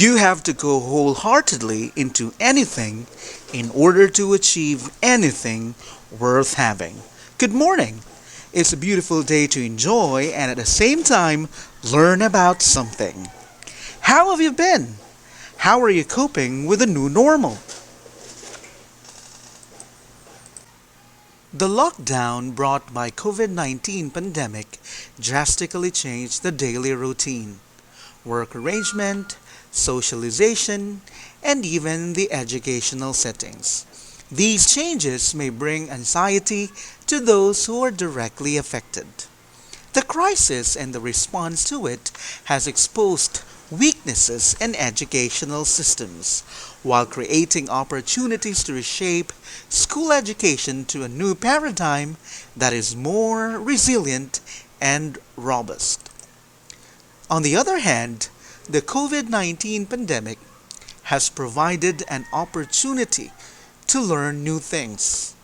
You have to go wholeheartedly into anything in order to achieve anything worth having. Good morning. It's a beautiful day to enjoy and at the same time learn about something. How have you been? How are you coping with the new normal? The lockdown brought by COVID-19 pandemic drastically changed the daily routine, work arrangement, socialization, and even the educational settings. These changes may bring anxiety to those who are directly affected. The crisis and the response to it has exposed weaknesses in educational systems, while creating opportunities to reshape school education to a new paradigm that is more resilient and robust. On the other hand, the COVID-19 pandemic has provided an opportunity to learn new things.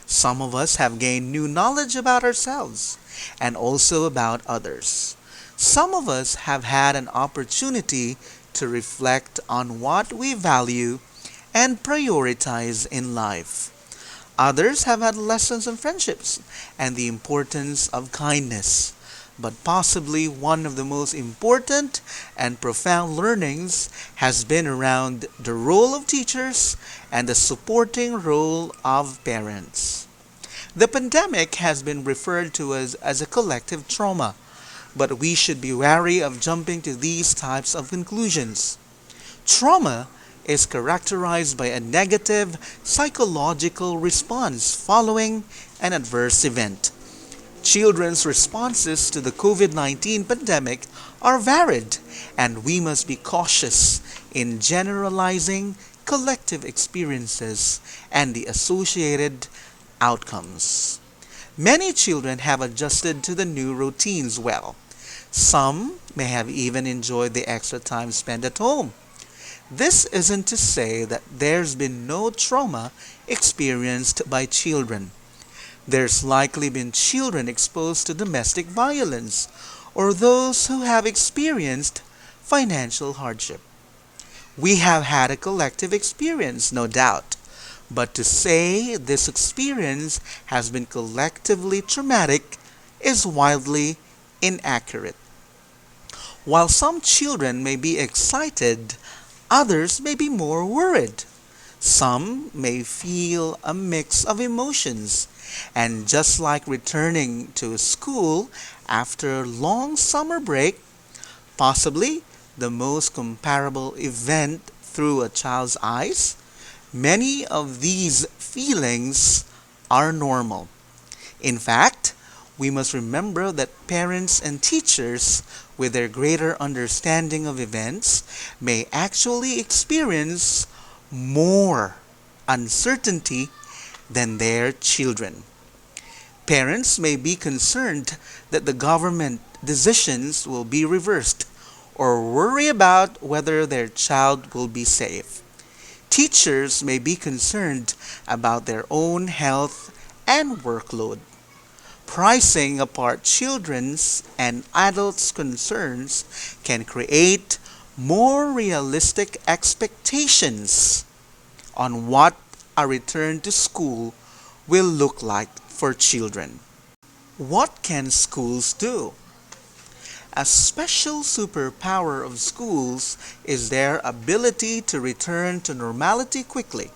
Some of us have gained new knowledge about ourselves and also about others. Some of us have had an opportunity to reflect on what we value and prioritize in life. Others have had lessons on friendships and the importance of kindness. But possibly one of the most important and profound learnings has been around the role of teachers and the supporting role of parents. The pandemic has been referred to as a collective trauma, but we should be wary of jumping to these types of conclusions. Trauma is characterized by a negative psychological response following an adverse event. Children's responses to the COVID-19 pandemic are varied, and we must be cautious in generalizing collective experiences and the associated outcomes. Many children have adjusted to the new routines well. Some may have even enjoyed the extra time spent at home. This isn't to say that there's been no trauma experienced by children. There's likely been children exposed to domestic violence or those who have experienced financial hardship. We have had a collective experience, no doubt, but to say this experience has been collectively traumatic is wildly inaccurate. While some children may be excited, others may be more worried. Some may feel a mix of emotions, and just like returning to school after a long summer break, possibly the most comparable event through a child's eyes, many of these feelings are normal. In fact, we must remember that parents and teachers, with their greater understanding of events, may actually experience more uncertainty than their children. Parents may be concerned that the government decisions will be reversed or worry about whether their child will be safe. Teachers may be concerned about their own health and workload. Pricing apart children's and adults' concerns can create more realistic expectations on what a return to school will look like for children. What can schools do? A special superpower of schools is their ability to return to normality quickly.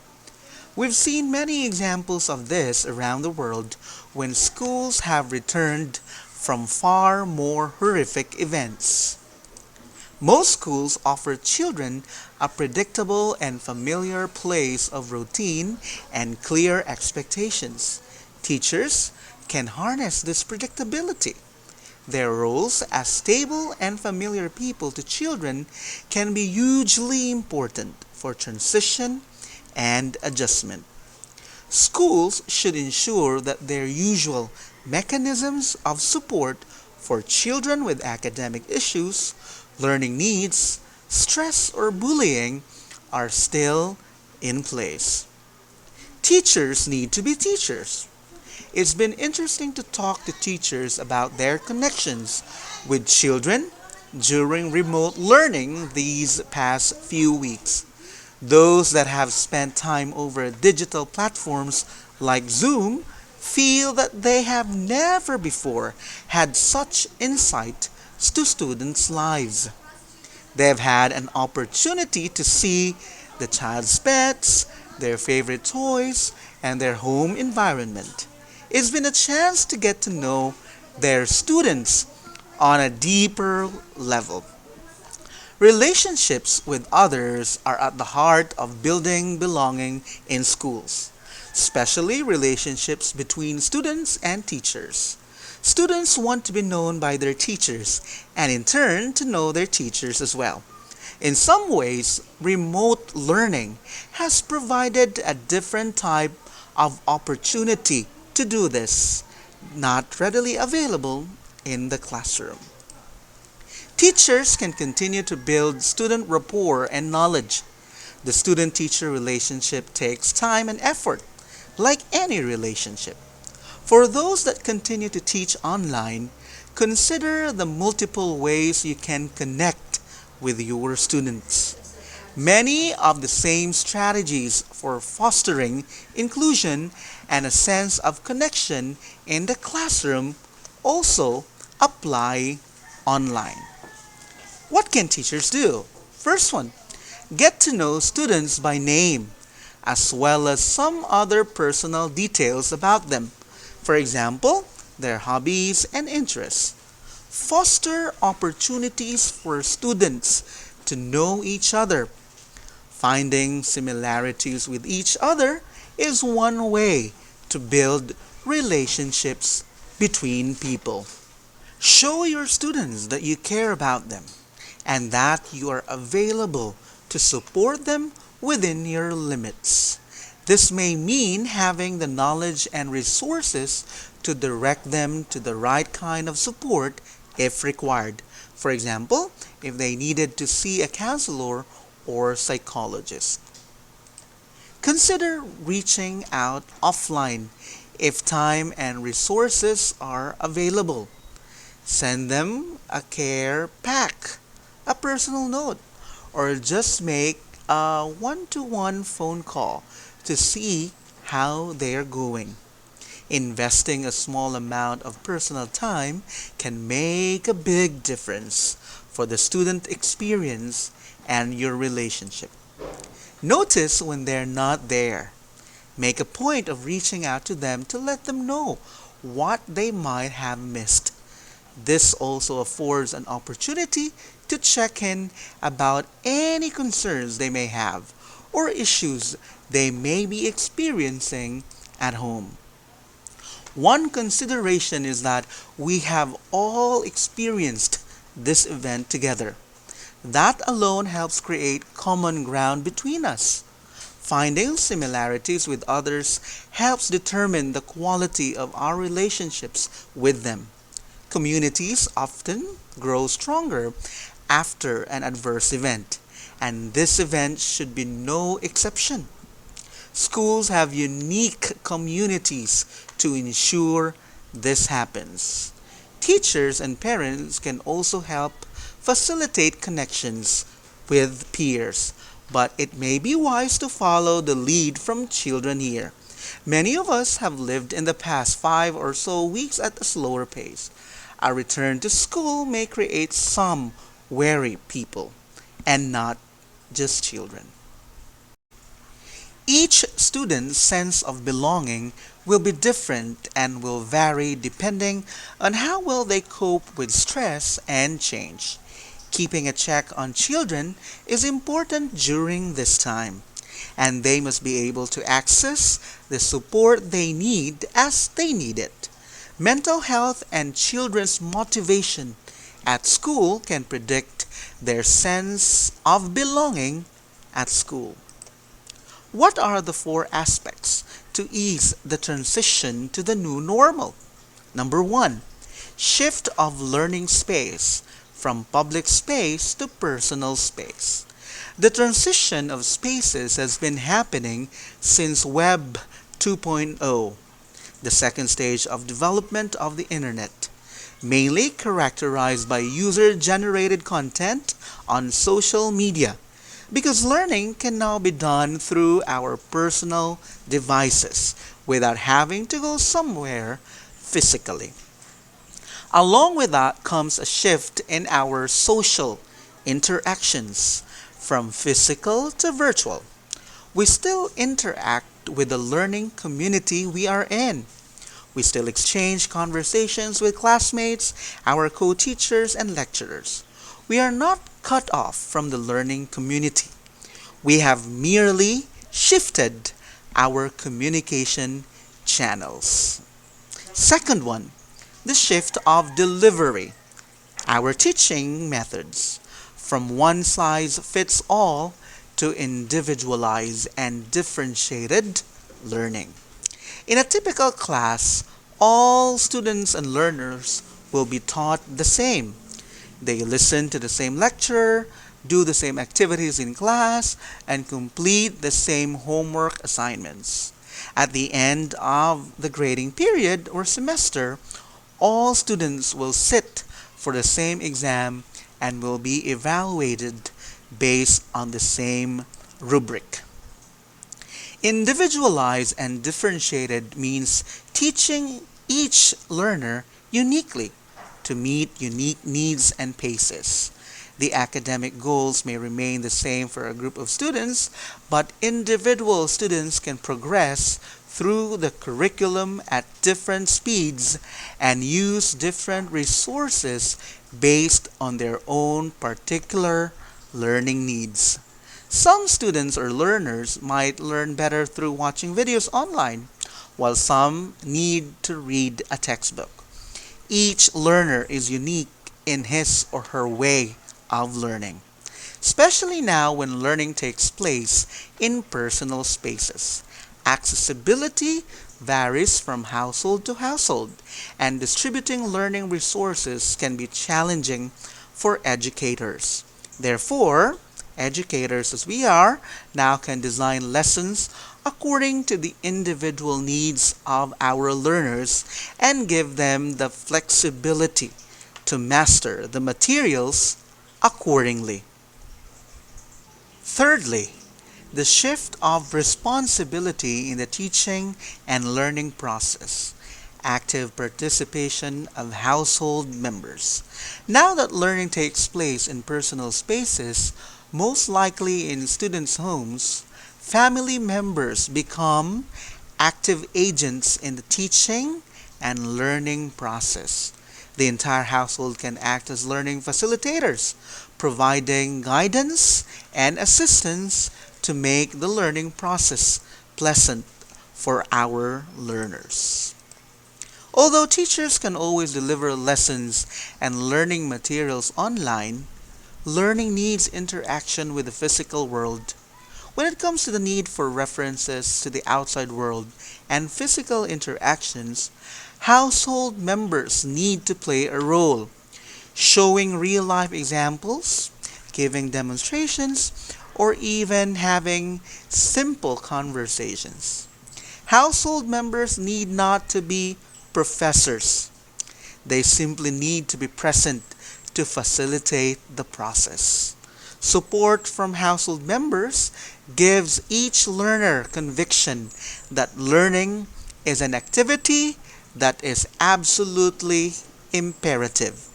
We've seen many examples of this around the world when schools have returned from far more horrific events. Most schools offer children a predictable and familiar place of routine and clear expectations. Teachers can harness this predictability. Their roles as stable and familiar people to children can be hugely important for transition and adjustment. Schools should ensure that their usual mechanisms of support for children with academic issues, learning needs, stress, or bullying are still in place. Teachers need to be teachers. It's been interesting to talk to teachers about their connections with children, during remote learning these past few weeks. Those that have spent time over digital platforms like Zoom feel that they have never before had such insight to students' lives. They've had an opportunity to see the child's pets, their favorite toys, and their home environment. It's been a chance to get to know their students on a deeper level. Relationships with others are at the heart of building belonging in schools, especially relationships between students and teachers. Students want to be known by their teachers and in turn to know their teachers as well. In some ways, remote learning has provided a different type of opportunity to do this, not readily available in the classroom. Teachers can continue to build student rapport and knowledge. The student teacher relationship takes time and effort, like any relationship. For those that continue to teach online, consider the multiple ways you can connect with your students. Many of the same strategies for fostering inclusion and a sense of connection in the classroom also apply online. What can teachers do? First one, get to know students by name, as well as some other personal details about them. For example, their hobbies and interests. Foster opportunities for students to know each other. Finding similarities with each other is one way to build relationships between people. Show your students that you care about them and that you are available to support them within your limits. This may mean having the knowledge and resources to direct them to the right kind of support if required. For example, if they needed to see a counselor or psychologist. Consider reaching out offline if time and resources are available. Send them a care pack, a personal note, or just make a one-to-one phone call to see how they're going. Investing a small amount of personal time can make a big difference for the student experience and your relationship. Notice when they're not there. Make a point of reaching out to them to let them know what they might have missed. This also affords an opportunity to check in about any concerns they may have or issues they may be experiencing at home. One consideration is that we have all experienced this event together. That alone helps create common ground between us. Finding similarities with others helps determine the quality of our relationships with them. Communities often grow stronger after an adverse event, and this event should be no exception. Schools have unique communities to ensure this happens. Teachers and parents can also help facilitate connections with peers, but it may be wise to follow the lead from children here. Many of us have lived in the past 5 or so weeks at a slower pace. A return to school may create some wary people, and not just children. Each student's sense of belonging will be different and will vary depending on how well they cope with stress and change. Keeping a check on children is important during this time, and they must be able to access the support they need as they need it. Mental health and children's motivation at school can predict their sense of belonging at school. What are the 4 aspects to ease the transition to the new normal? Number 1, shift of learning space from public space to personal space. The transition of spaces has been happening since Web 2.0, the second stage of development of the internet. mainly characterized by user-generated content on social media, because learning can now be done through our personal devices without having to go somewhere physically. Along with that comes a shift in our social interactions from physical to virtual. We still interact with the learning community we are in. We still exchange conversations with classmates, our co-teachers, and lecturers. We are not cut off from the learning community. We have merely shifted our communication channels. Second one, the shift of delivery. Our teaching methods from one size fits all to individualized and differentiated learning. In a typical class, all students and learners will be taught the same. They listen to the same lecturer, do the same activities in class, and complete the same homework assignments. At the end of the grading period or semester, all students will sit for the same exam and will be evaluated based on the same rubric. Individualized and differentiated means teaching each learner uniquely to meet unique needs and paces. The academic goals may remain the same for a group of students, but individual students can progress through the curriculum at different speeds and use different resources based on their own particular learning needs. Some students or learners might learn better through watching videos online, while some need to read a textbook. Each learner is unique in his or her way of learning, especially now when learning takes place in personal spaces. Accessibility varies from household to household, and distributing learning resources can be challenging for educators. Therefore, educators as we are now can design lessons according to the individual needs of our learners and give them the flexibility to master the materials accordingly. Thirdly, the shift of responsibility in the teaching and learning process. Active participation of household members. Now that learning takes place in personal spaces, most likely in students' homes, family members become active agents in the teaching and learning process. The entire household can act as learning facilitators, providing guidance and assistance to make the learning process pleasant for our learners. Although teachers can always deliver lessons and learning materials online, learning needs interaction with the physical world. When it comes to the need for references to the outside world and physical interactions, household members need to play a role, showing real-life examples, giving demonstrations, or even having simple conversations. Household members need not to be professors. They simply need to be present to facilitate the process. Support from household members gives each learner conviction that learning is an activity that is absolutely imperative.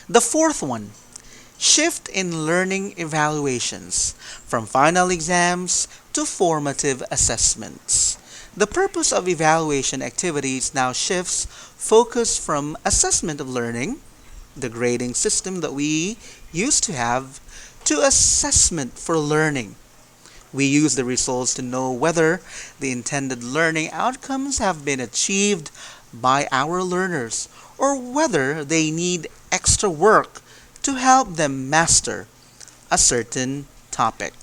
The fourth one, shift in learning evaluations from final exams to formative assessments. The purpose of evaluation activities now shifts focus from assessment of learning, the grading system that we used to have, to assessment for learning. We use the results to know whether the intended learning outcomes have been achieved by our learners or whether they need extra work to help them master a certain topic.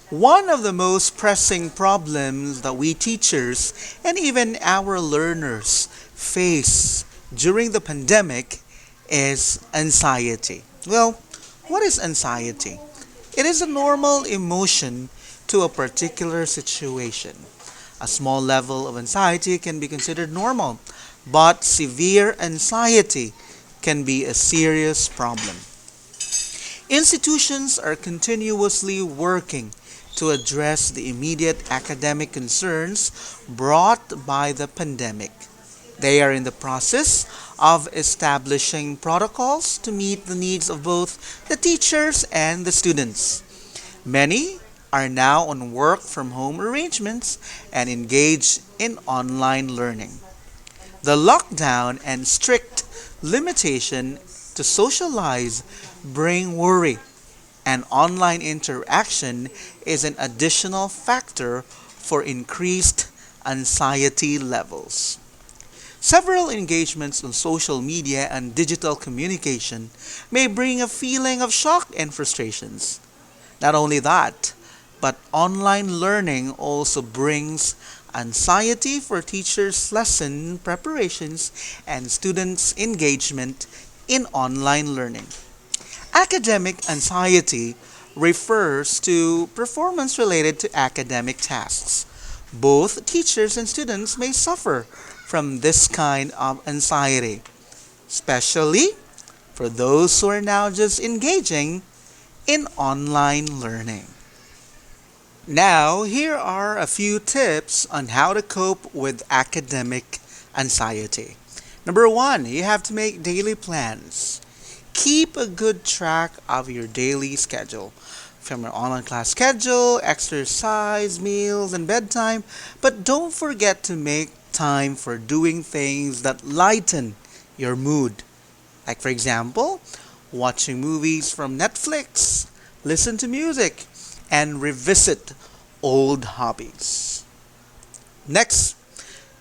One of the most pressing problems that we teachers and even our learners face during the pandemic is anxiety. Well, what is anxiety? It is a normal emotion to a particular situation. A small level of anxiety can be considered normal, but severe anxiety can be a serious problem. Institutions are continuously working to address the immediate academic concerns brought by the pandemic. They are in the process of establishing protocols to meet the needs of both the teachers and the students. Many are now on work from home arrangements and engaged in online learning. The lockdown and strict limitation to socialize bring worry, and online interaction is an additional factor for increased anxiety levels. Several engagements on social media and digital communication may bring a feeling of shock and frustrations. Not only that, but online learning also brings anxiety for teachers' lesson preparations and students' engagement in online learning. Academic anxiety refers to performance related to academic tasks. Both teachers and students may suffer from this kind of anxiety, especially for those who are now just engaging in online learning. Now, here are a few tips on how to cope with academic anxiety. Number one, you have to make daily plans. Keep a good track of your daily schedule, from your online class schedule, exercise, meals, and bedtime. But don't forget to make time for doing things that lighten your mood. Like, for example, watching movies from Netflix, listen to music, and revisit old hobbies. Next,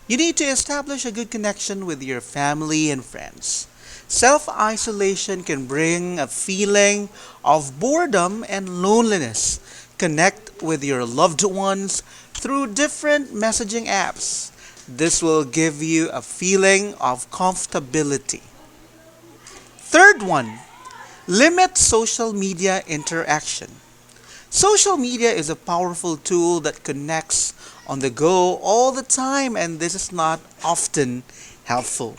you need to establish a good connection with your family and friends. Self-isolation can bring a feeling of boredom and loneliness. Connect with your loved ones through different messaging apps. This will give you a feeling of comfortability. Third one, limit social media interaction. Social media is a powerful tool that connects on the go all the time, and this is not often helpful.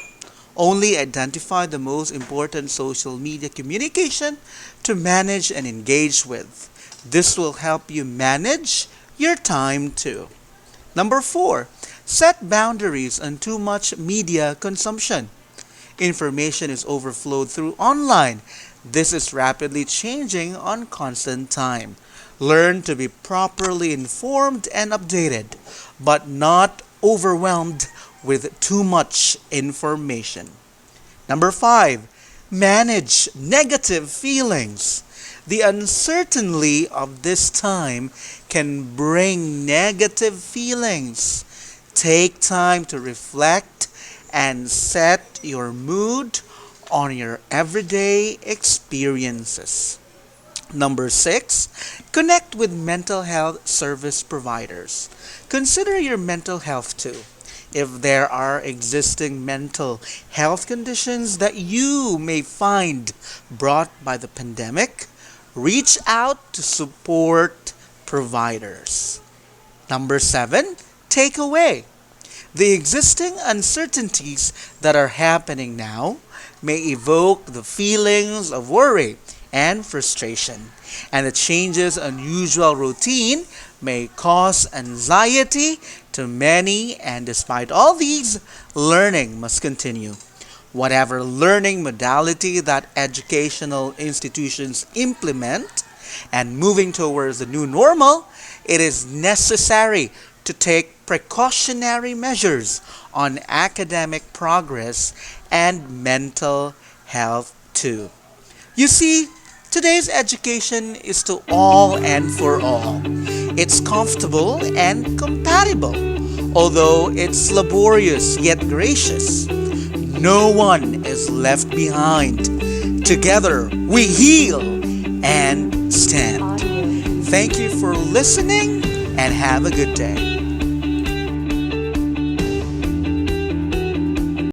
Only identify the most important social media communication to manage and engage with. This will help you manage your time too. Number four, set boundaries on too much media consumption. Information is overflowed through online. This is rapidly changing on constant time. Learn to be properly informed and updated, but not overwhelmed with too much information. Number five, manage negative feelings. The uncertainty of this time can bring negative feelings. Take time to reflect and set your mood on your everyday experiences. Number six, connect with mental health service providers. Consider your mental health too. If there are existing mental health conditions that you may find brought by the pandemic, reach out to support providers. Number seven, takeaway. The existing uncertainties that are happening now may evoke the feelings of worry and frustration, and the changes in usual routine may cause anxiety to many, and despite all these, learning must continue. Whatever learning modality that educational institutions implement and moving towards the new normal, it is necessary to take precautionary measures on academic progress and mental health too. You see, today's education is to all and for all. It's comfortable and compatible, although it's laborious yet gracious. No one is left behind. Together we heal and stand. Thank you for listening and have a good day.